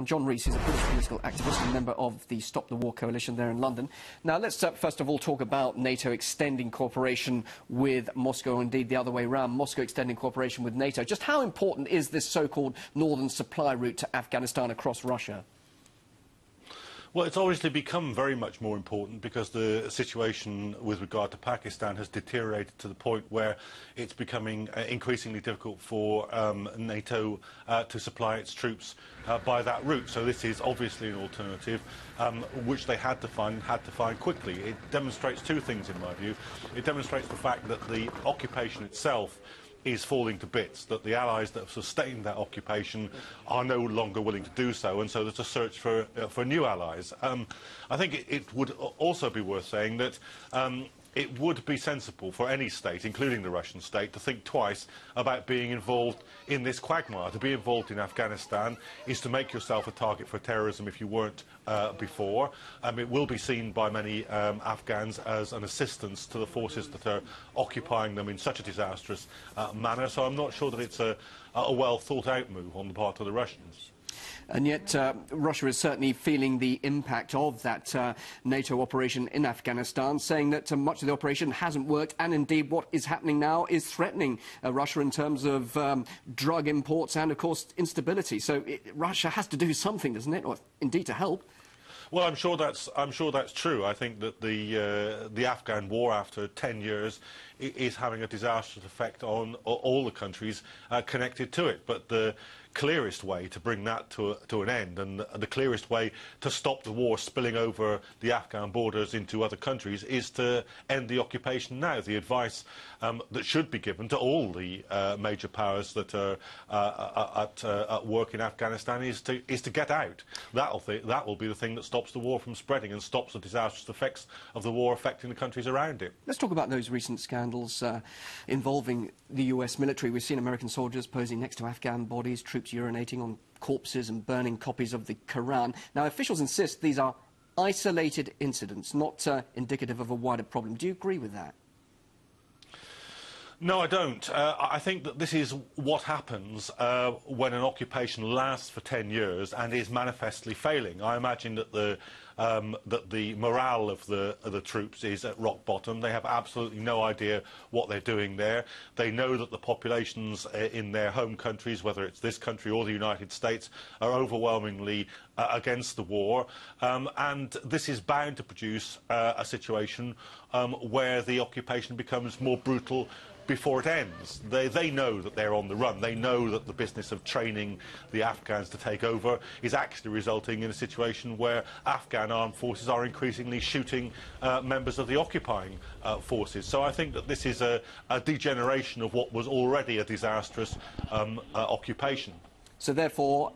John Rees is a British political activist and member of the Stop the War coalition there in London. Now, let's first of all talk about NATO extending cooperation with Moscow, indeed the other way around, Moscow extending cooperation with NATO. Just how important is this so-called northern supply route to Afghanistan across Russia? Well, it's obviously become very much more important because the situation with regard to Pakistan has deteriorated to the point where it's becoming increasingly difficult for NATO to supply its troops by that route. So this is obviously an alternative which they had to find quickly. It demonstrates two things in my view. It demonstrates the fact that the occupation itself is falling to bits, that the allies that have sustained that occupation are no longer willing to do so, and so there's a search for new allies. I think it would also be worth saying that it would be sensible for any state, including the Russian state, to think twice about being involved in this quagmire. To be involved in Afghanistan is to make yourself a target for terrorism if you weren't before. It will be seen by many Afghans as an assistance to the forces that are occupying them in such a disastrous manner. So I'm not sure that it's a well thought out move on the part of the Russians. And yet Russia is certainly feeling the impact of that NATO operation in Afghanistan, saying that much of the operation hasn't worked, and indeed what is happening now is threatening Russia in terms of drug imports and, of course, instability. So Russia has to do something, doesn't it, or indeed to help? Well, I'm sure that's true. I think that the Afghan war, after 10 years, is having a disastrous effect on all the countries connected to it. But the clearest way to bring that to an end, and the clearest way to stop the war spilling over the Afghan borders into other countries, is to end the occupation now. The advice that should be given to all the major powers that are at work in Afghanistan is to get out. That will be the thing that stops the war from spreading and stops the disastrous effects of the war affecting the countries around it. Let's talk about those recent scandals involving the US military. We've seen American soldiers posing next to Afghan bodies, troops urinating on corpses and burning copies of the Quran. Now, officials insist these are isolated incidents, not indicative of a wider problem. Do you agree with that? No, I don't. I think that this is what happens when an occupation lasts for 10 years and is manifestly failing. I imagine that the morale of the troops is at rock bottom. They have absolutely no idea what they're doing there. They know that the populations in their home countries, whether it's this country or the United States, are overwhelmingly against the war. And this is bound to produce a situation where the occupation becomes more brutal before it ends. They know that they're on the run. They know that the business of training the Afghans to take over is actually resulting in a situation where Afghan armed forces are increasingly shooting members of the occupying forces. So I think that this is a degeneration of what was already a disastrous occupation. So therefore,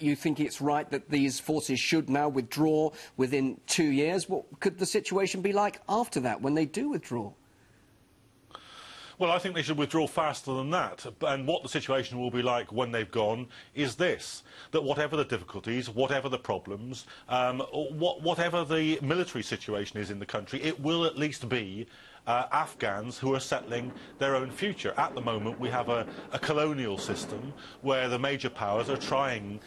you think it's right that these forces should now withdraw within 2 years? What could the situation be like after that, when they do withdraw? Well, I think they should withdraw faster than that. And what the situation will be like when they've gone is this, that whatever the difficulties, whatever the problems, whatever the military situation is in the country, it will at least be Afghans who are settling their own future. At the moment, we have a colonial system where the major powers are trying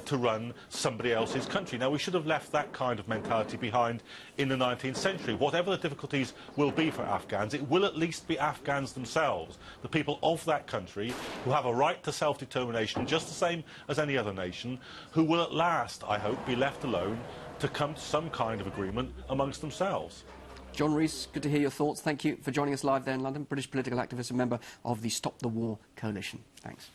to run somebody else's country. Now, we should have left that kind of mentality behind in the 19th century. Whatever the difficulties will be for Afghans, it will at least be Afghans themselves, the people of that country, who have a right to self-determination, just the same as any other nation, who will at last, I hope, be left alone to come to some kind of agreement amongst themselves. John Rees, good to hear your thoughts. Thank you for joining us live there in London. British political activist and member of the Stop the War coalition. Thanks.